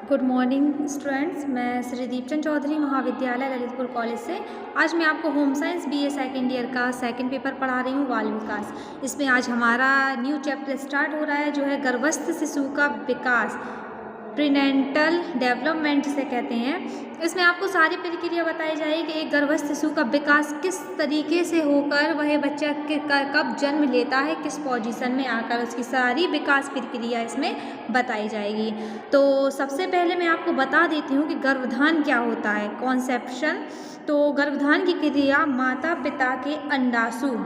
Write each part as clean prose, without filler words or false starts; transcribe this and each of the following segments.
Good morning students. मैं श्री दीपचंद चौधरी महाविद्यालय Lalitpur college से आज मैं आपको home science BA second year का सेकंड पेपर पढ़ा रही हूँ, बाल विकास। इसमें आज हमारा न्यू चैप्टर स्टार्ट हो रहा है जो है गर्भस्थ शिशु का विकास, प्रीनेंटल डेवलपमेंट जिसे कहते हैं। इसमें आपको सारी प्रक्रिया बताई जाएगी कि एक गर्भस्थ शिशु का विकास किस तरीके से होकर वह बच्चा कब जन्म लेता है, किस पोजीशन में आकर उसकी सारी विकास प्रक्रिया इसमें बताई जाएगी। तो सबसे पहले मैं आपको बता देती हूँ कि गर्भधान क्या होता है, कॉन्सेप्शन। तो गर्भधान की क्रिया माता पिता के अंडाशु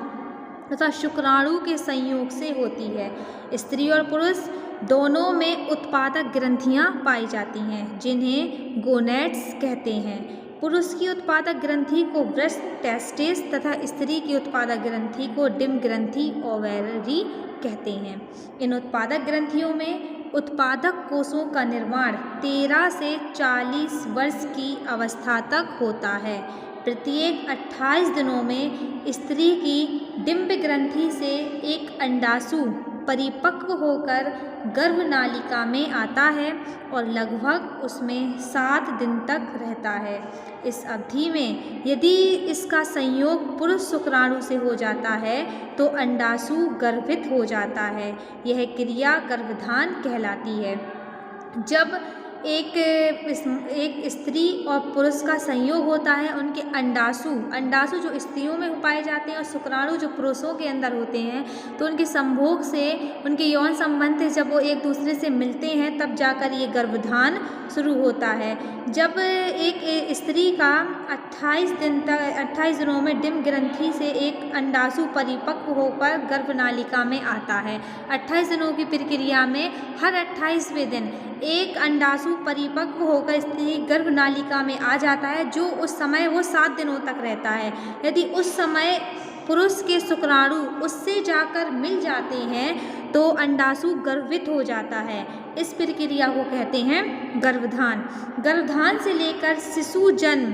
तथा शुक्राणु के संयोग से होती है। स्त्री और पुरुष दोनों में उत्पादक ग्रंथियां पाई जाती हैं जिन्हें गोनेड्स कहते हैं। पुरुष की उत्पादक ग्रंथि को ब्रेस्ट टेस्टिस तथा स्त्री की उत्पादक ग्रंथि को डिम ग्रंथि ओवेरी कहते हैं। इन उत्पादक ग्रंथियों में उत्पादक कोषों का निर्माण 13 से 40 वर्ष की अवस्था तक होता है। प्रत्येक 28 दिनों में स्त्री की डिंब ग्रंथि से एक अंडाशु परिपक्व होकर गर्भनालिका में आता है और लगभग उसमें 7 दिन तक रहता है। इस अवधि में यदि इसका संयोग पुरुष शुक्राणु से हो जाता है तो अंडाशु गर्भित हो जाता है। यह क्रिया गर्भधान कहलाती है। जब एक स्त्री और पुरुष का संयोग होता है, उनके अंडाशु जो स्त्रियों में पाए जाते हैं और शुक्राणु जो पुरुषों के अंदर होते हैं, तो उनके संभोग से उनके यौन संबंध से जब वो एक दूसरे से मिलते हैं तब जाकर ये गर्भधान शुरू होता है। जब एक स्त्री का 28 दिनों में डिंब ग्रंथि से एक अंडाशु परिपक्व होकर गर्भनालिका में आता है। 28 दिनों की प्रक्रिया में हर 28वें दिन एक अंडाशु परिपक्व होकर स्त्री गर्भनालिका में आ जाता है, जो उस समय वो 7 दिनों तक रहता है। यदि उस समय पुरुष के शुक्राणु उससे जाकर मिल जाते हैं तो अंडाशु गर्भित हो जाता है। इस प्रक्रिया को कहते हैं गर्भधान। गर्भधान से लेकर शिशु जन्म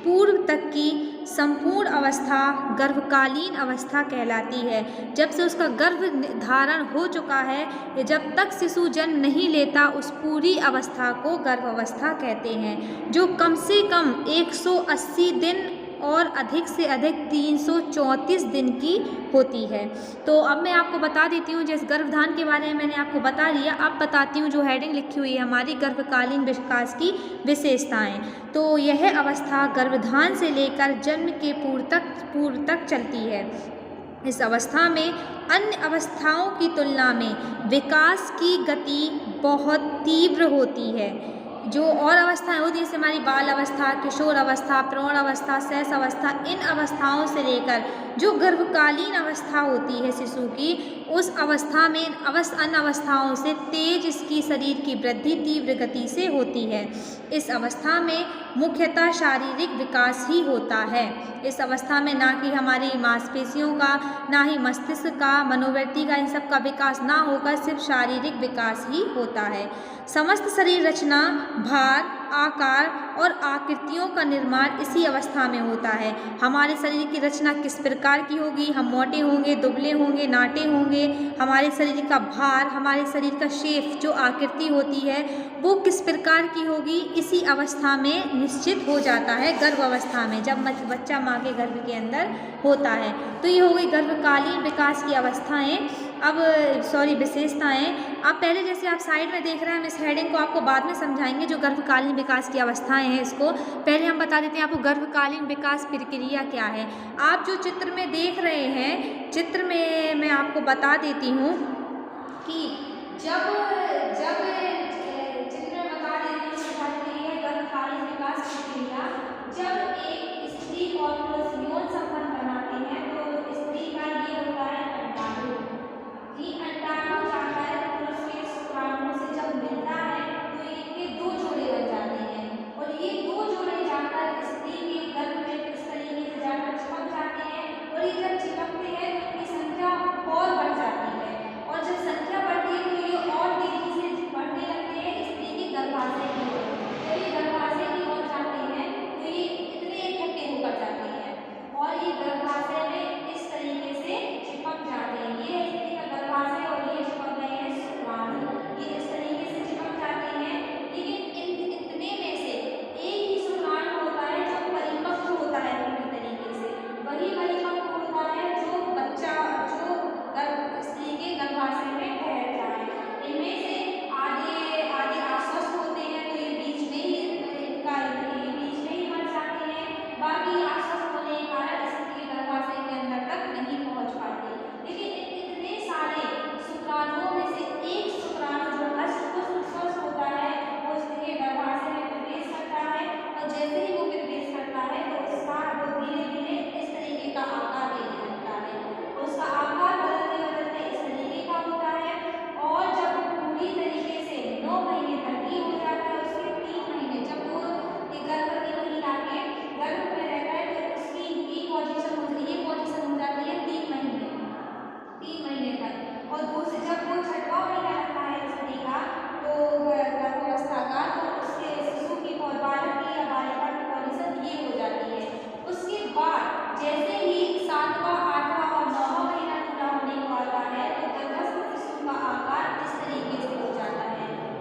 पूर्व तक की संपूर्ण अवस्था गर्भकालीन अवस्था कहलाती है। जब से उसका गर्भ धारण हो चुका है, जब तक शिशु जन्म नहीं लेता, उस पूरी अवस्था को गर्भावस्था कहते हैं, जो कम से कम 180 दिन और अधिक से अधिक 334 दिन की होती है। तो अब मैं आपको बता देती हूँ, जैसे गर्भधान के बारे में मैंने आपको बता दिया, अब बताती हूँ जो हेडिंग लिखी हुई है हमारी गर्भकालीन विकास की विशेषताएं। तो यह अवस्था गर्भधान से लेकर जन्म के पूर्व तक चलती है। इस अवस्था में अन्य अवस्थाओं की तुलना में विकास की गति बहुत तीव्र होती है। जो और अवस्थाएं होती हैं जैसे हमारी बाल अवस्था, किशोर अवस्था, प्रौढ़ अवस्था, शैशव अवस्था, इन अवस्थाओं से लेकर जो गर्भकालीन अवस्था होती है शिशु की, उस अवस्था में अन्य अवस्थाओं से तेज इसकी शरीर की वृद्धि तीव्र गति से होती है। इस अवस्था में मुख्यतः शारीरिक विकास ही होता है। इस अवस्था में ना कि हमारी मांसपेशियों का, ना ही मस्तिष्क का, मनोवृत्ति का, इन सब का विकास ना होकर सिर्फ शारीरिक विकास ही होता है। समस्त शरीर रचना, भार, आकार और आकृतियों का निर्माण इसी अवस्था में होता है। हमारे शरीर की रचना किस प्रकार की होगी, हम मोटे होंगे, दुबले होंगे, नाटे होंगे, हमारे शरीर का भार, हमारे शरीर का शेप जो आकृति होती है वो किस प्रकार की होगी, इसी अवस्था में निश्चित हो जाता है। गर्भ अवस्था में जब बच्चा माँ के गर्भ के अंदर होता है, तो ये हो गई गर्भकालीन विकास की अवस्थाएं। अब विशेषताएं। अब पहले जैसे आप साइड में देख रहे हैं, हम इस हेडिंग को आपको बाद में समझाएंगे। जो गर्भकालीन विकास की अवस्थाएं हैं, इसको पहले हम बता देते हैं आपको गर्भकालीन विकास प्रक्रिया क्या है। आप जो चित्र में देख रहे हैं, चित्र में मैं आपको बता देती हूँ कि जब चित्र में बता देती हूँ गर्भकालीन विकास प्रक्रिया, जब एक स्त्री और पुरुष यौन संबंध बनाते हैं तो स्त्री का ये होता है अंडाणु। ये अंडाणु जाकर पुरुष के शुक्राणु से जब मिलता है तो इनके 2 जोड़े बन जाते हैं और ये 2 जोड़े जाकर स्त्री के गर्भ में इस तरीके से जाकर चिपक जाते हैं और ये जब चिपकते हैं तो इनकी संख्या और बढ़ जाती है और जब संख्या बढ़ती है तो ये और तेजी से बढ़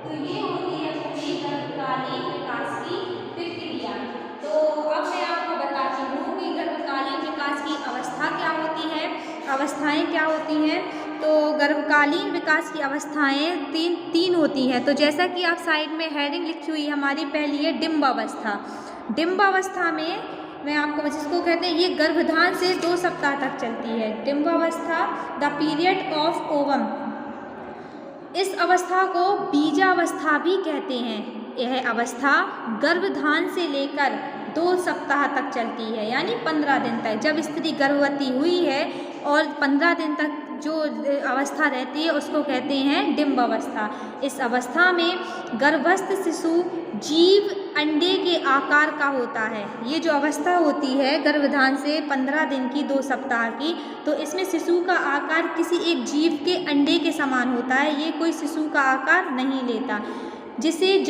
तो ये होती है पूरी गर्भकालीन विकास की प्रक्रिया। तो अब मैं आपको बताती हूँ कि गर्भकालीन विकास की अवस्था क्या होती है, अवस्थाएं क्या होती हैं। तो गर्भकालीन विकास की अवस्थाएं तीन होती हैं। तो जैसा कि आप साइड में हेडिंग लिखी हुई हमारी, पहली है डिम्बावस्था। डिम्बावस्था में मैं आपको जिसको कहते हैं, ये गर्भधान से 2 सप्ताह तक चलती है। डिम्बावस्था द पीरियड ऑफ ओवम। इस अवस्था को बीजावस्था भी कहते हैं। यह अवस्था गर्भधान से लेकर 2 सप्ताह तक चलती है, यानी 15 दिन तक। जब स्त्री गर्भवती हुई है और 15 दिन तक जो अवस्था रहती है उसको कहते हैं डिम्बावस्था। इस अवस्था में गर्भस्थ शिशु जीव अंडे के आकार का होता है। ये जो अवस्था होती है गर्भधान से 15 दिन की 2 सप्ताह की, तो इसमें शिशु का आकार किसी एक जीव के अंडे के समान होता है। ये कोई शिशु का आकार नहीं लेता, जिसे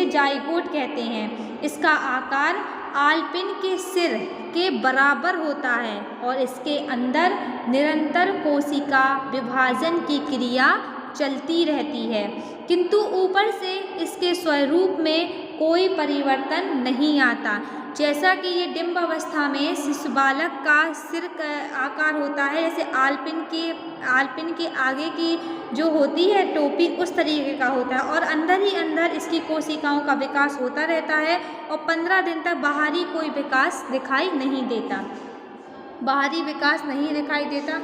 जाइगोट कहते हैं। इसका आकार आलपिन के सिर के बराबर होता है और इसके अंदर निरंतर कोशिका विभाजन की क्रिया चलती रहती है, किंतु ऊपर से इसके स्वरूप में कोई परिवर्तन नहीं आता। जैसा कि ये डिम्बावस्था में शिशु बालक का सिर का आकार होता है, जैसे आलपिन के आगे की जो होती है टोपी उस तरीके का होता है, और अंदर ही अंदर इसकी कोशिकाओं का विकास होता रहता है और 15 दिन तक बाहरी कोई विकास दिखाई नहीं देता। बाहरी विकास नहीं दिखाई देता,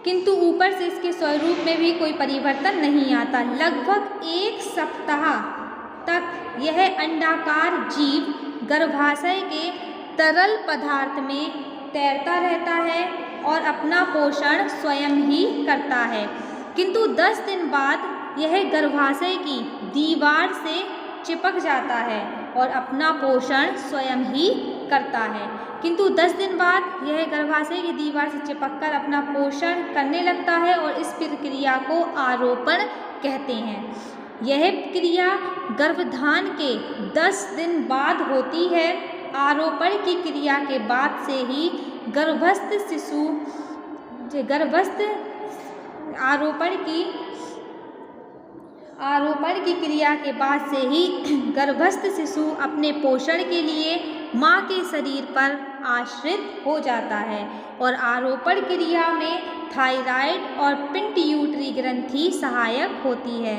किंतु ऊपर से इसके स्वरूप में भी कोई परिवर्तन नहीं आता। लगभग 1 सप्ताह तक यह अंडाकार जीव गर्भाशय के तरल पदार्थ में तैरता रहता है और अपना पोषण स्वयं ही करता है, किंतु 10 दिन बाद यह गर्भाशय की दीवार से चिपक जाता है और अपना पोषण स्वयं ही करता है। किंतु 10 दिन बाद यह गर्भाशय की दीवार से चिपककर अपना पोषण करने लगता है और इस प्रक्रिया को आरोपण कहते हैं। यह क्रिया गर्भधान के 10 दिन बाद होती है। आरोपण की क्रिया के बाद से ही आरोपण की क्रिया के बाद से ही गर्भस्थ शिशु अपने पोषण के लिए माँ के शरीर पर आश्रित हो जाता है और आरोपण क्रिया में थायराइड और पिट्यूटरी ग्रंथि सहायक होती है।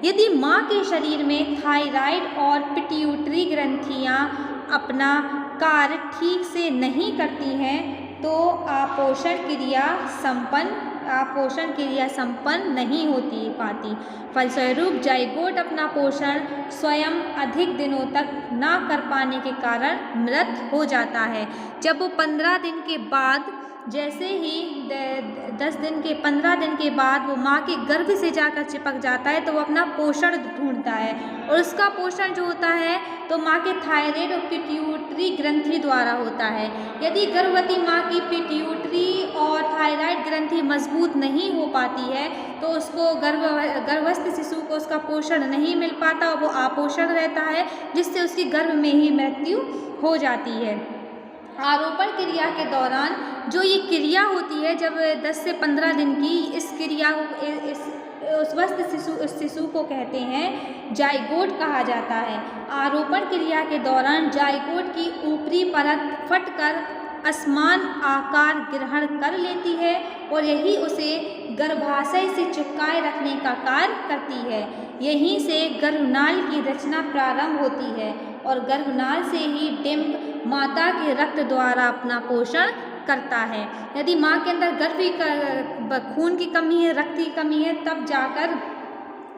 यदि माँ के शरीर में थायराइड और पिट्यूटरी ग्रंथियाँ अपना कार्य ठीक से नहीं करती हैं तो आपोषण क्रिया संपन्न नहीं होती पाती। फलस्वरूप जाइगोट अपना पोषण स्वयं अधिक दिनों तक ना कर पाने के कारण मृत हो जाता है। जब वो 15 दिन के बाद, जैसे ही 15 दिन के बाद वो माँ के गर्भ से जाकर चिपक जाता है तो वो अपना पोषण ढूंढता है और उसका पोषण जो होता है तो माँ के थायराइड और पिट्यूटरी ग्रंथि द्वारा होता है। यदि गर्भवती माँ की पिट्यूटरी और थायराइड ग्रंथि मजबूत नहीं हो पाती है तो उसको गर्भस्थ शिशु को उसका पोषण नहीं मिल पाता और वो अपोषण रहता है, जिससे उसकी गर्भ में ही मृत्यु हो जाती है। आरोपण क्रिया के दौरान जो ये क्रिया होती है जब 10 से 15 दिन की, इस क्रिया उस शिशु को कहते हैं जाइगोट कहा जाता है। आरोपण क्रिया के दौरान जाइगोट की ऊपरी परत फटकर असमान आकार ग्रहण कर लेती है और यही उसे गर्भाशय से चिपकाए रखने का कार्य करती है। यहीं से गर्भनाल की रचना प्रारंभ होती है और गर्भनाल से ही डिंब माता के रक्त द्वारा अपना पोषण करता है। यदि माँ के अंदर खून की कमी है, रक्त की कमी है, तब जाकर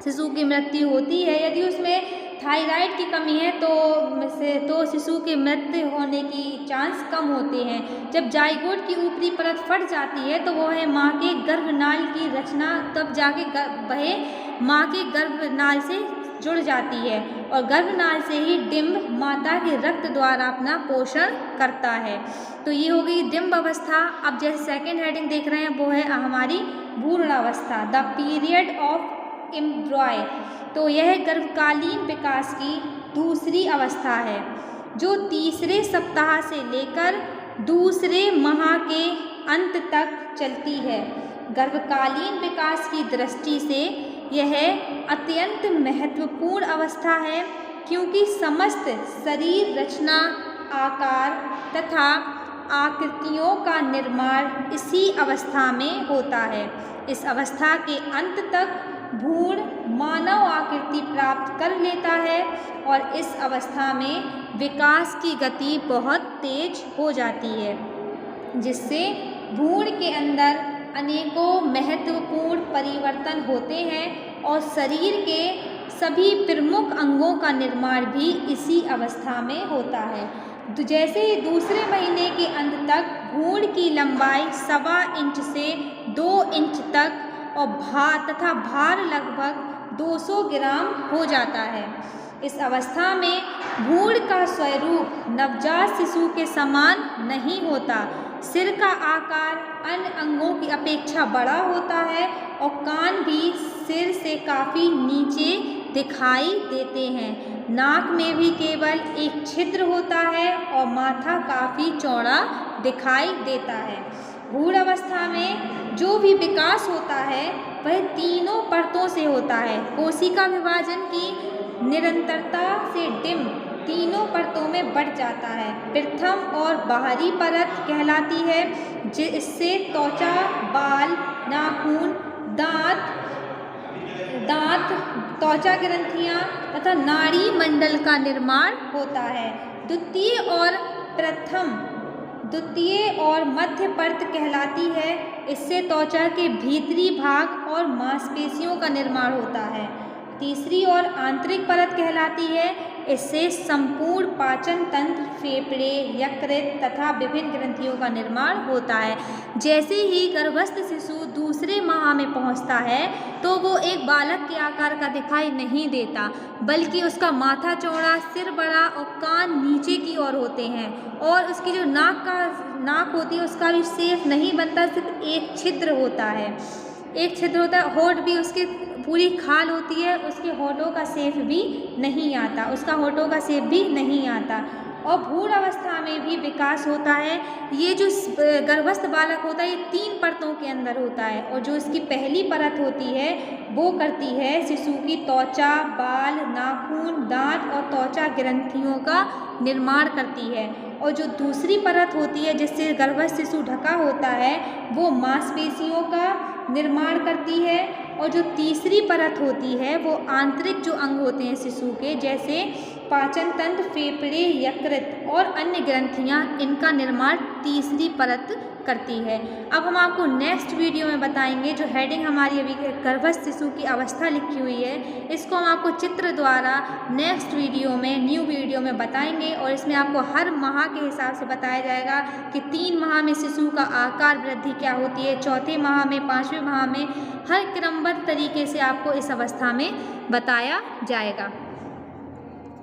शिशु की मृत्यु होती है। यदि उसमें थायराइड की कमी है तो शिशु के मृत्यु होने की चांस कम होते हैं। जब जाइगोट की ऊपरी परत फट जाती है तो वो है माँ के गर्भनाल की रचना, तब जाके वह माँ के गर्भनाल से जुड़ जाती है और गर्भनाल से ही डिंब माता के रक्त द्वारा अपना पोषण करता है। तो ये हो गई डिंब अवस्था। अब जैसे सेकेंड हेडिंग देख रहे हैं वो है हमारी भ्रूणावस्था, द पीरियड ऑफ एम्ब्रॉय। तो यह गर्भकालीन विकास की दूसरी अवस्था है जो तीसरे सप्ताह से लेकर दूसरे माह के अंत तक चलती है। गर्भकालीन विकास की दृष्टि से यह अत्यंत महत्वपूर्ण अवस्था है, क्योंकि समस्त शरीर रचना, आकार तथा आकृतियों का निर्माण इसी अवस्था में होता है। इस अवस्था के अंत तक भ्रूण मानव आकृति प्राप्त कर लेता है और इस अवस्था में विकास की गति बहुत तेज हो जाती है, जिससे भ्रूण के अंदर अनेकों महत्वपूर्ण परिवर्तन होते हैं और शरीर के सभी प्रमुख अंगों का निर्माण भी इसी अवस्था में होता है। जैसे ही दूसरे महीने के अंत तक भ्रूण की लंबाई 1.25 इंच से 2 इंच तक और भार लगभग 200 ग्राम हो जाता है। इस अवस्था में भ्रूण का स्वरूप नवजात शिशु के समान नहीं होता। सिर का आकार अन्य अंगों की अपेक्षा बड़ा होता है और कान भी सिर से काफ़ी नीचे दिखाई देते हैं। नाक में भी केवल एक छिद्र होता है और माथा काफ़ी चौड़ा दिखाई देता है। भ्रूण अवस्था में जो भी विकास होता है वह तीनों परतों से होता है। कोशिका विभाजन की निरंतरता से डिम्ब तीनों परतों में बढ़ जाता है। प्रथम और बाहरी परत कहलाती है, जिससे त्वचा, बाल, नाखून, दांत, त्वचा ग्रंथियां तथा नाड़ी मंडल का निर्माण होता है। द्वितीय और मध्य परत कहलाती है। इससे त्वचा के भीतरी भाग और मांसपेशियों का निर्माण होता है। तीसरी और आंतरिक परत कहलाती है। इससे संपूर्ण पाचन तंत्र, फेफड़े, यकृत तथा विभिन्न ग्रंथियों का निर्माण होता है। जैसे ही गर्भस्थ शिशु दूसरे माह में पहुंचता है तो वो एक बालक के आकार का दिखाई नहीं देता, बल्कि उसका माथा चौड़ा, सिर बड़ा और कान नीचे की ओर होते हैं और उसकी जो नाक होती है उसका भी शेप नहीं बनता, सिर्फ एक छिद्र होता है। होंठ भी उसके पूरी खाल होती है, उसके होठों का शेप भी नहीं आता, और भ्रूण अवस्था में भी विकास होता है। ये जो गर्भस्थ बालक होता है ये 3 परतों के अंदर होता है और जो इसकी पहली परत होती है वो करती है शिशु की त्वचा, बाल, नाखून, दांत और त्वचा ग्रंथियों का निर्माण करती है, और जो दूसरी परत होती है जिससे गर्भस्थ शिशु ढका होता है वो मांसपेशियों का निर्माण करती है, और जो तीसरी परत होती है वो आंतरिक जो अंग होते हैं शिशु के, जैसे पाचन तंत्र, फेफड़े, यकृत और अन्य ग्रंथियां, इनका निर्माण तीसरी परत करती है। अब हम आपको नेक्स्ट वीडियो में बताएंगे, जो हेडिंग हमारी अभी गर्भस्थ शिशु की अवस्था लिखी हुई है, इसको हम आपको चित्र द्वारा नेक्स्ट वीडियो में, न्यू वीडियो में बताएंगे, और इसमें आपको हर माह के हिसाब से बताया जाएगा कि 3 माह में शिशु का आकार वृद्धि क्या होती है, 4थे माह में, 5वें माह में, हर क्रमबद्ध तरीके से आपको इस अवस्था में बताया जाएगा।